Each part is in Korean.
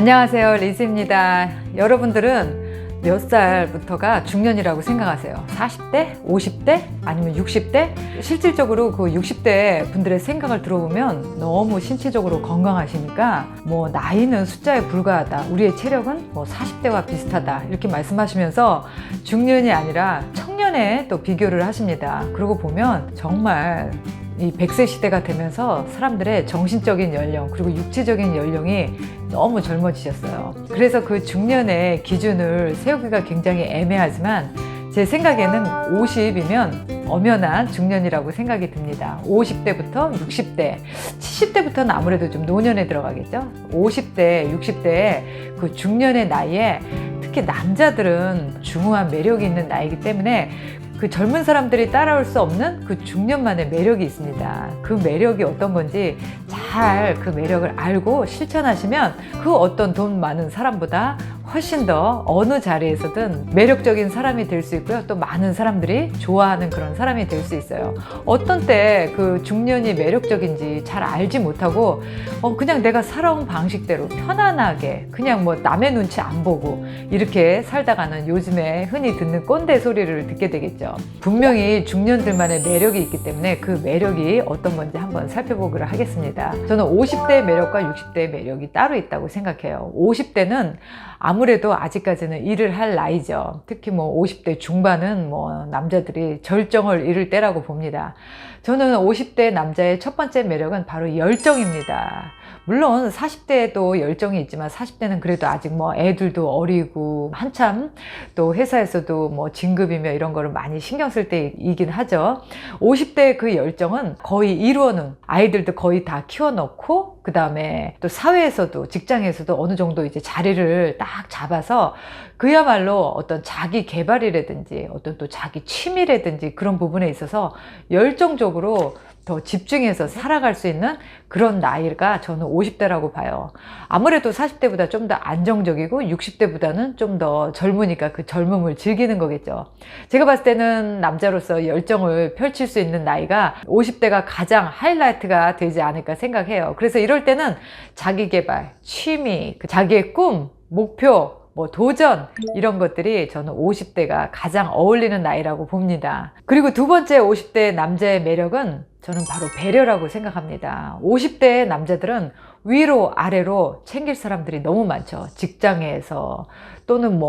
안녕하세요, 리즈입니다. 여러분들은 몇 살부터가 중년이라고 생각하세요? 40대? 50대? 아니면 60대? 실질적으로 그 60대 분들의 생각을 들어보면 너무 신체적으로 건강하시니까 나이는 숫자에 불과하다, 우리의 체력은 40대와 비슷하다, 이렇게 말씀하시면서 중년이 아니라 청년에 또 비교를 하십니다. 그러고 보면 정말 이 100세 시대가 되면서 사람들의 정신적인 연령 그리고 육체적인 연령이 너무 젊어지셨어요. 그래서 그 중년의 기준을 세우기가 굉장히 애매하지만 제 생각에는 50이면 엄연한 중년이라고 생각이 듭니다. 50대부터 60대, 70대부터는 아무래도 좀 노년에 들어가겠죠. 50대, 60대의 그 중년의 나이에 특히 남자들은 중후한 매력이 있는 나이이기 때문에 그 젊은 사람들이 따라올 수 없는 그 중년만의 매력이 있습니다. 그 매력이 어떤 건지 잘 그 매력을 알고 실천하시면 그 어떤 돈 많은 사람보다 훨씬 더 어느 자리에서든 매력적인 사람이 될 수 있고요. 또 많은 사람들이 좋아하는 그런 사람이 될 수 있어요. 어떤 때 그 중년이 매력적인지 잘 알지 못하고 그냥 내가 살아온 방식대로 편안하게 그냥 남의 눈치 안 보고 이렇게 살다가는 요즘에 흔히 듣는 꼰대 소리를 듣게 되겠죠. 분명히 중년들만의 매력이 있기 때문에 그 매력이 어떤 건지 한번 살펴보기로 하겠습니다. 저는 50대의 매력과 60대의 매력이 따로 있다고 생각해요. 50대는 아무래도 아직까지는 일을 할 나이죠. 특히 50대 중반은 남자들이 절정을 이룰 때라고 봅니다. 저는 50대 남자의 첫 번째 매력은 바로 열정입니다. 물론 40대에도 열정이 있지만 40대는 그래도 아직 애들도 어리고 한참 또 회사에서도 진급이며 이런 거를 많이 신경 쓸 때이긴 하죠. 50대의 그 열정은 거의 이루어는 아이들도 거의 다 키워놓고 그 다음에 또 사회에서도 직장에서도 어느 정도 이제 자리를 딱 잡아서 그야말로 어떤 자기 개발이라든지 어떤 또 자기 취미라든지 그런 부분에 있어서 열정적으로 더 집중해서 살아갈 수 있는 그런 나이가 저는 50대라고 봐요. 아무래도 40대보다 좀 더 안정적이고 60대보다는 좀 더 젊으니까 그 젊음을 즐기는 거겠죠. 제가 봤을 때는 남자로서 열정을 펼칠 수 있는 나이가 50대가 가장 하이라이트가 되지 않을까 생각해요. 그래서 이럴 때는 자기 개발, 취미, 자기의 꿈, 목표, 도전 이런 것들이 저는 50대가 가장 어울리는 나이라고 봅니다. 그리고 두 번째 50대 남자의 매력은 저는 바로 배려라고 생각합니다. 50대의 남자들은 위로 아래로 챙길 사람들이 너무 많죠. 직장에서 또는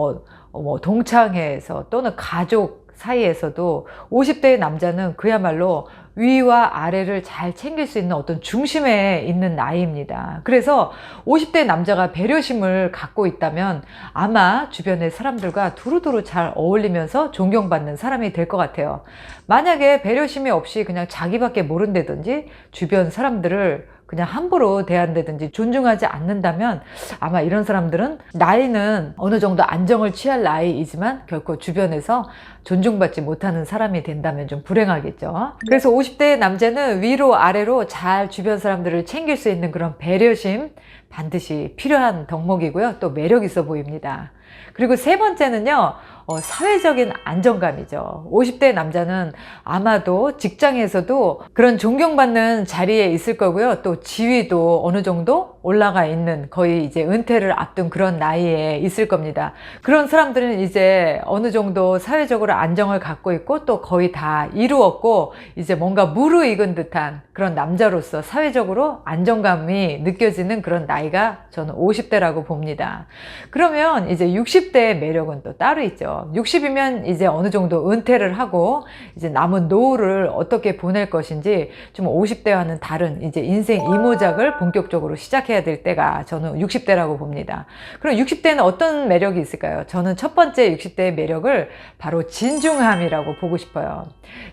동창회에서 또는 가족 사이에서도 50대의 남자는 그야말로 위와 아래를 잘 챙길 수 있는 어떤 중심에 있는 나이입니다. 그래서 50대 남자가 배려심을 갖고 있다면 아마 주변의 사람들과 두루두루 잘 어울리면서 존경받는 사람이 될 것 같아요. 만약에 배려심이 없이 그냥 자기밖에 모른다든지 주변 사람들을 그냥 함부로 대한다든지 존중하지 않는다면 아마 이런 사람들은 나이는 어느 정도 안정을 취할 나이이지만 결코 주변에서 존중받지 못하는 사람이 된다면 좀 불행하겠죠. 그래서 50대 남자는 위로 아래로 잘 주변 사람들을 챙길 수 있는 그런 배려심 반드시 필요한 덕목이고요. 또 매력 있어 보입니다. 그리고 세 번째는요, 사회적인 안정감이죠. 50대 남자는 아마도 직장에서도 그런 존경받는 자리에 있을 거고요. 또 지위도 어느 정도 올라가 있는 거의 이제 은퇴를 앞둔 그런 나이에 있을 겁니다. 그런 사람들은 이제 어느 정도 사회적으로 안정을 갖고 있고 또 거의 다 이루었고 이제 뭔가 무르익은 듯한 그런 남자로서 사회적으로 안정감이 느껴지는 그런 나이가 저는 50대라고 봅니다. 그러면 이제 60대의 매력은 또 따로 있죠. 60이면 이제 어느 정도 은퇴를 하고 이제 남은 노후를 어떻게 보낼 것인지 좀 50대와는 다른 이제 인생 이모작을 본격적으로 시작해야 될 때가 저는 60대라고 봅니다. 그럼 60대는 어떤 매력이 있을까요? 저는 첫 번째 60대의 매력을 바로 진중함이라고 보고 싶어요.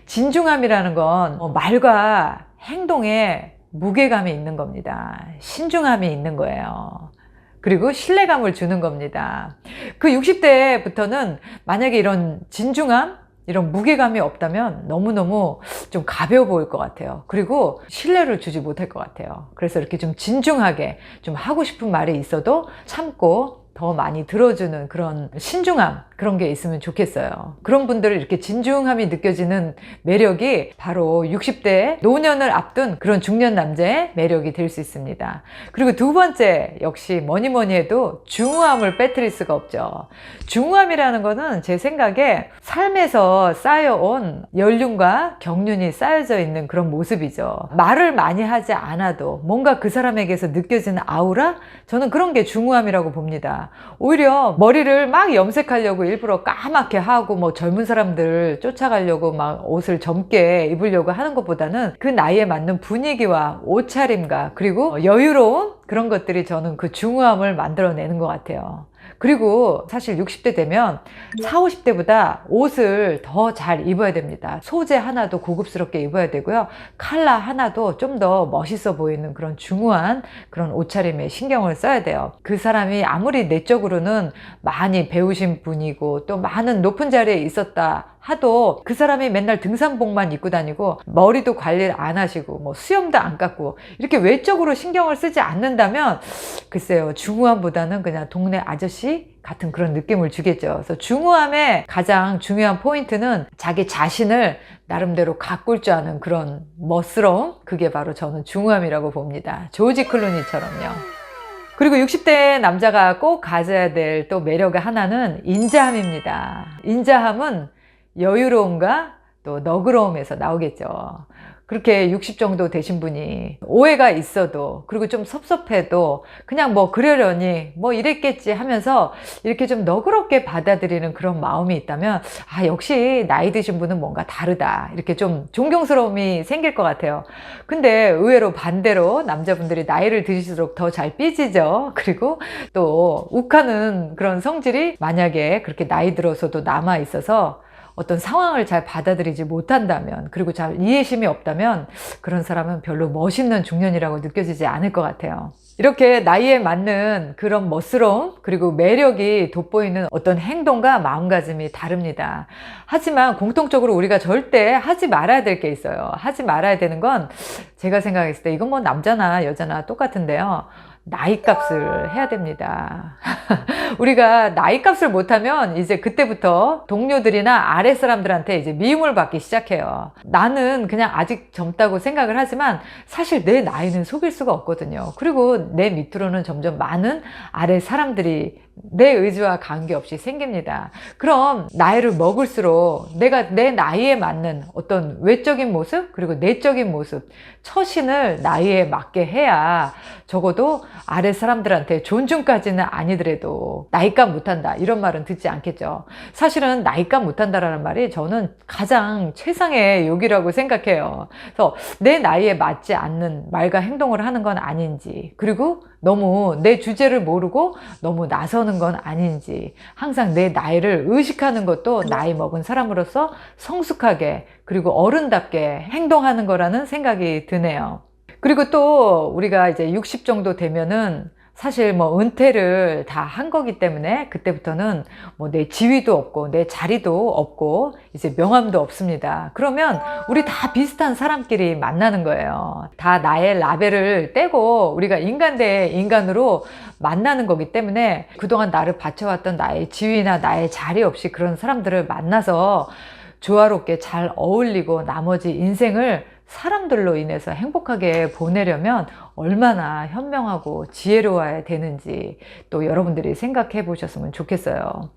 진중함이라는 건 말과 행동에 무게감이 있는 겁니다. 신중함이 있는 거예요. 그리고 신뢰감을 주는 겁니다. 그 60대부터는 만약에 이런 진중함, 이런 무게감이 없다면 너무너무 좀 가벼워 보일 것 같아요. 그리고 신뢰를 주지 못할 것 같아요. 그래서 이렇게 좀 진중하게 좀 하고 싶은 말이 있어도 참고 더 많이 들어주는 그런 신중함, 그런 게 있으면 좋겠어요. 그런 분들을 이렇게 진중함이 느껴지는 매력이 바로 60대 노년을 앞둔 그런 중년 남자의 매력이 될 수 있습니다. 그리고 두 번째, 역시 뭐니 해도 중후함을 빼뜨릴 수가 없죠. 중후함이라는 거는 제 생각에 삶에서 쌓여온 연륜과 경륜이 쌓여져 있는 그런 모습이죠. 말을 많이 하지 않아도 뭔가 그 사람에게서 느껴지는 아우라? 저는 그런 게 중후함이라고 봅니다. 오히려 머리를 막 염색하려고 일부러 까맣게 하고 뭐 젊은 사람들 쫓아가려고 막 옷을 젊게 입으려고 하는 것보다는 그 나이에 맞는 분위기와 옷차림과 그리고 여유로운 그런 것들이 저는 그 중후함을 만들어내는 것 같아요. 그리고 사실 60대 되면 40, 50대보다 옷을 더 잘 입어야 됩니다. 소재 하나도 고급스럽게 입어야 되고요. 컬러 하나도 좀 더 멋있어 보이는 그런 중후한 그런 옷차림에 신경을 써야 돼요. 그 사람이 아무리 내적으로는 많이 배우신 분이고 또 많은 높은 자리에 있었다 하도 그 사람이 맨날 등산복만 입고 다니고 머리도 관리를 안 하시고 뭐 수염도 안 깎고 이렇게 외적으로 신경을 쓰지 않는다면 글쎄요, 중후함보다는 그냥 동네 아저씨 같은 그런 느낌을 주겠죠. 그래서 중후함의 가장 중요한 포인트는 자기 자신을 나름대로 가꿀 줄 아는 그런 멋스러움, 그게 바로 저는 중후함이라고 봅니다. 조지 클루니처럼요. 그리고 60대 남자가 꼭 가져야 될 또 매력의 하나는 인자함입니다. 인자함은 여유로움과 또 너그러움에서 나오겠죠. 그렇게 60 정도 되신 분이 오해가 있어도 그리고 좀 섭섭해도 그냥 뭐 그러려니 뭐 이랬겠지 하면서 이렇게 좀 너그럽게 받아들이는 그런 마음이 있다면 아, 역시 나이 드신 분은 뭔가 다르다, 이렇게 좀 존경스러움이 생길 것 같아요. 근데 의외로 반대로 남자분들이 나이를 드실수록 더 잘 삐지죠. 그리고 또 욱하는 그런 성질이 만약에 그렇게 나이 들어서도 남아 있어서 어떤 상황을 잘 받아들이지 못한다면, 그리고 잘 이해심이 없다면 그런 사람은 별로 멋있는 중년이라고 느껴지지 않을 것 같아요. 이렇게 나이에 맞는 그런 멋스러움 그리고 매력이 돋보이는 어떤 행동과 마음가짐이 다릅니다. 하지만 공통적으로 우리가 절대 하지 말아야 될 게 있어요. 하지 말아야 되는 건 제가 생각했을 때 이건 뭐 남자나 여자나 똑같은데요, 나이값을 해야 됩니다. 우리가 나이값을 못하면 이제 그때부터 동료들이나 아랫 사람들한테 이제 미움을 받기 시작해요. 나는 그냥 아직 젊다고 생각을 하지만 사실 내 나이는 속일 수가 없거든요. 그리고 내 밑으로는 점점 많은 아랫 사람들이 내 의지와 관계없이 생깁니다. 그럼 나이를 먹을수록 내가 내 나이에 맞는 어떤 외적인 모습 그리고 내적인 모습, 처신을 나이에 맞게 해야 적어도 아래 사람들한테 존중까지는 아니더라도 나이값 못한다 이런 말은 듣지 않겠죠. 사실은 나이값 못한다라는 말이 저는 가장 최상의 욕이라고 생각해요. 그래서 내 나이에 맞지 않는 말과 행동을 하는 건 아닌지, 그리고 너무 내 주제를 모르고 너무 나서는 건 아닌지, 항상 내 나이를 의식하는 것도 나이 먹은 사람으로서 성숙하게 그리고 어른답게 행동하는 거라는 생각이 드네요. 그리고 또 우리가 이제 60 정도 되면은 사실 뭐 은퇴를 다 한 거기 때문에 그때부터는 뭐 내 지위도 없고 내 자리도 없고 이제 명함도 없습니다. 그러면 우리 다 비슷한 사람끼리 만나는 거예요. 다 나의 라벨을 떼고 우리가 인간 대 인간으로 만나는 거기 때문에 그동안 나를 바쳐왔던 나의 지위나 나의 자리 없이 그런 사람들을 만나서 조화롭게 잘 어울리고 나머지 인생을 사람들로 인해서 행복하게 보내려면 얼마나 현명하고 지혜로워야 되는지 또 여러분들이 생각해 보셨으면 좋겠어요.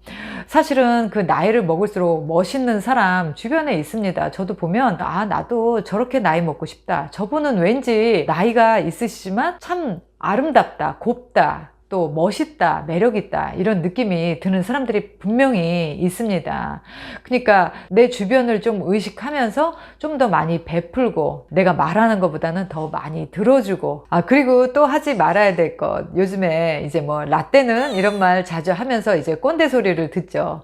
사실은 그 나이를 먹을수록 멋있는 사람 주변에 있습니다. 저도 보면 아, 나도 저렇게 나이 먹고 싶다. 저분은 왠지 나이가 있으시지만 참 아름답다, 곱다, 또 멋있다, 매력있다 이런 느낌이 드는 사람들이 분명히 있습니다. 그러니까 내 주변을 좀 의식하면서 좀 더 많이 베풀고 내가 말하는 것보다는 더 많이 들어주고, 그리고 또 하지 말아야 될 것, 요즘에 이제 뭐 라떼는 이런 말 자주 하면서 이제 꼰대 소리를 듣죠.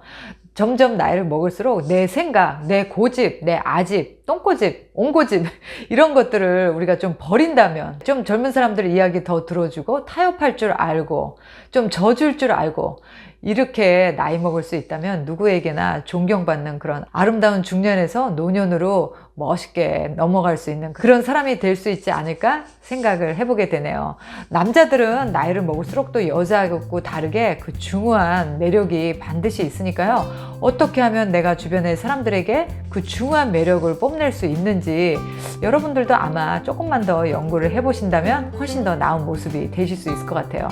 점점 나이를 먹을수록 내 생각, 내 고집, 내 아집, 똥꼬집, 옹고집 이런 것들을 우리가 좀 버린다면, 좀 젊은 사람들 이야기 더 들어주고 타협할 줄 알고 좀 져줄 줄 알고 이렇게 나이 먹을 수 있다면 누구에게나 존경받는 그런 아름다운 중년에서 노년으로 멋있게 넘어갈 수 있는 그런 사람이 될 수 있지 않을까 생각을 해보게 되네요. 남자들은 나이를 먹을수록 또 여자하고 다르게 그 중후한 매력이 반드시 있으니까요. 어떻게 하면 내가 주변의 사람들에게 그 중후한 매력을 뽐낼 수 있는지 여러분들도 아마 조금만 더 연구를 해보신다면 훨씬 더 나은 모습이 되실 수 있을 것 같아요.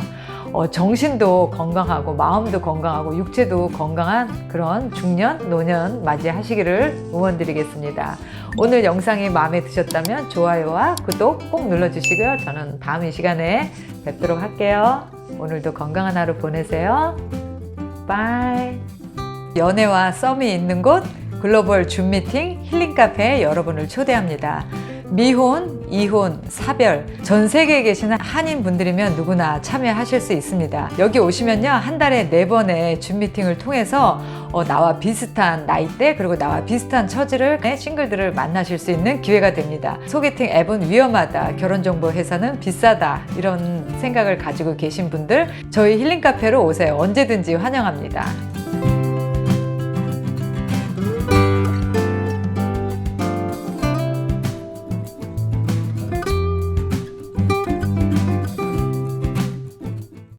정신도 건강하고 마음도 건강하고 육체도 건강한 그런 중년, 노년 맞이하시기를 응원드리겠습니다. 오늘 영상이 마음에 드셨다면 좋아요와 구독 꼭 눌러주시고요. 저는 다음 이 시간에 뵙도록 할게요. 오늘도 건강한 하루 보내세요. 바이. 연애와 썸이 있는 곳 글로벌 줌 미팅 힐링 카페에 여러분을 초대합니다. 미혼, 이혼, 사별 전 세계에 계시는 한인 분들이면 누구나 참여하실 수 있습니다. 여기 오시면요 한 달에 4번의 줌 미팅을 통해서 나와 비슷한 나이대 그리고 나와 비슷한 처지를 싱글들을 만나실 수 있는 기회가 됩니다. 소개팅 앱은 위험하다, 결혼정보 회사는 비싸다 이런 생각을 가지고 계신 분들 저희 힐링 카페로 오세요. 언제든지 환영합니다.